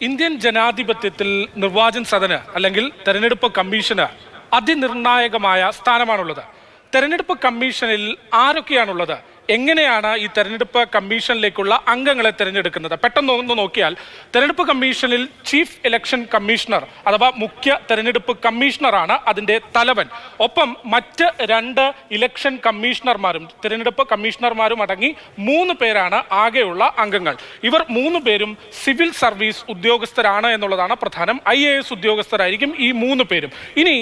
Indian ജനാധിപത്യത്തിൽ നിർവാചൻ സദന് അല്ലെങ്കിൽ തെരഞ്ഞെടുപ്പ് കമ്മീഷന് അതിനിർണായകമായ സ്ഥാനമാണുള്ളത്. തെരഞ്ഞെടുപ്പ് കമ്മീഷനിൽ ആരൊക്കെയാണുള്ളത്? എങ്ങനെയാണ് ഈ തെരഞ്ഞെടുപ്പ് കമ്മീഷനിലേക്കുള്ള അംഗങ്ങളെ തിരഞ്ഞെടുക്കുന്നത്? പെട്ടെന്ന് ഒന്ന് നോക്കിയാൽ തെരഞ്ഞെടുപ്പ് കമ്മീഷനിൽ ചീഫ് ഇലക്ഷൻ കമ്മീഷണർ അഥവാ മുഖ്യ തെരഞ്ഞെടുപ്പ് കമ്മീഷണറാണ് അതിൻ്റെ തലവൻ. ഒപ്പം മറ്റ് 2 ഇലക്ഷൻ കമ്മീഷണർമാരും തെരഞ്ഞെടുപ്പ് കമ്മീഷണർമാരും അടങ്ങി 3 പേരാണ് ആകെയുള്ള അംഗങ്ങൾ. ഇവർ 3 പേരും സിവിൽ സർവീസ് ഉദ്യോഗസ്ഥരാണ് എന്നുള്ളതാണ് പ്രധാനം. IAS ഉദ്യോഗസ്ഥരായിരിക്കും ഈ 3 പേരും. ഇനി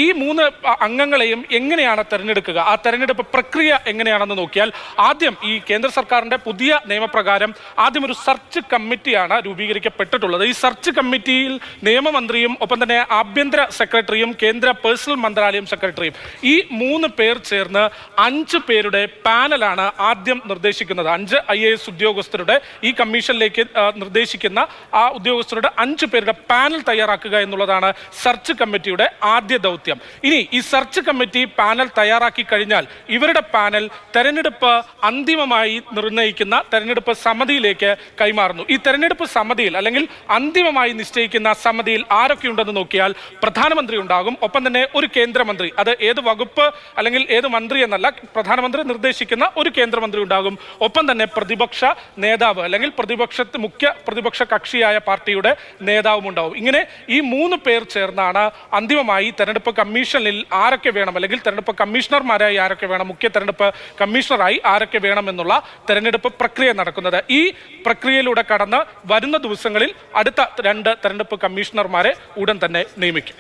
ഈ 3 അംഗങ്ങളെയും എങ്ങനെയാണ് തിരഞ്ഞെടുക്കുക? ആ തെരഞ്ഞെടുപ്പ് പ്രക്രിയ എങ്ങനെയാണെന്ന് നോക്കിയാൽ ആദ്യം ഈ കേന്ദ്ര സർക്കാരിന്റെ പുതിയ നിയമപ്രകാരം ആദ്യം ഒരു സെർച്ച് കമ്മിറ്റിയാണ് രൂപീകരിക്കപ്പെട്ടിട്ടുള്ളത്. ഈ സെർച്ച് കമ്മിറ്റിയിൽ നിയമമന്ത്രിയും ഒപ്പം തന്നെ ആഭ്യന്തര സെക്രട്ടറിയും കേന്ദ്ര പേഴ്സണൽ മന്ത്രാലയം സെക്രട്ടറിയും ഈ 3 പേർ ചേർന്ന് 5 പേരുടെ പാനലാണ് ആദ്യം നിർദ്ദേശിക്കുന്നത്. 5 IAS ഉദ്യോഗസ്ഥരുടെ ഈ കമ്മീഷനിലേക്ക് നിർദ്ദേശിക്കുന്ന ആ ഉദ്യോഗസ്ഥരുടെ 5 പേരുടെ പാനൽ തയ്യാറാക്കുക എന്നുള്ളതാണ് സെർച്ച് കമ്മിറ്റിയുടെ ആദ്യ ദൗത്യം. ഇനി ഈ സെർച്ച് കമ്മിറ്റി പാനൽ തയ്യാറാക്കി കഴിഞ്ഞാൽ ഇവരുടെ പാനൽ തെരഞ്ഞെടുപ്പ് അന്തിമമായി നിർണ്ണയിക്കുന്ന തെരഞ്ഞെടുപ്പ് സമിതിയിലേക്ക് കൈമാറുന്നു. ഈ തെരഞ്ഞെടുപ്പ് സമിതിയിൽ അല്ലെങ്കിൽ അന്തിമമായി നിശ്ചയിക്കുന്ന സമിതിയിൽ ആരൊക്കെയുണ്ടെന്ന് നോക്കിയാൽ പ്രധാനമന്ത്രി ഉണ്ടാകും, ഒപ്പം തന്നെ ഒരു കേന്ദ്രമന്ത്രി, അത് ഏത് വകുപ്പ് അല്ലെങ്കിൽ ഏത് മന്ത്രി എന്നല്ല, പ്രധാനമന്ത്രി നിർദ്ദേശിക്കുന്ന ഒരു കേന്ദ്രമന്ത്രി ഉണ്ടാകും, ഒപ്പം തന്നെ പ്രതിപക്ഷ നേതാവ് അല്ലെങ്കിൽ മുഖ്യ പ്രതിപക്ഷ കക്ഷിയായ പാർട്ടിയുടെ നേതാവും ഉണ്ടാവും. ഇങ്ങനെ ഈ 3 പേർ ചേർന്നാണ് അന്തിമമായി തെരഞ്ഞെടുപ്പ് കമ്മീഷനിൽ ആരൊക്കെ വേണം അല്ലെങ്കിൽ തെരഞ്ഞെടുപ്പ് കമ്മീഷണർമാരായി ആരൊക്കെ വേണം, മുഖ്യ തെരഞ്ഞെടുപ്പ് കമ്മീഷണറായി ആരൊക്കെ വേണമെന്നുള്ള തെരഞ്ഞെടുപ്പ് പ്രക്രിയ നടക്കുന്നത്. ഈ പ്രക്രിയയിലൂടെ കടന്ന് വരുന്ന ദിവസങ്ങളിൽ അടുത്ത 2 തെരഞ്ഞെടുപ്പ് കമ്മീഷണർമാരെ ഉടൻ തന്നെ നിയമിക്കും.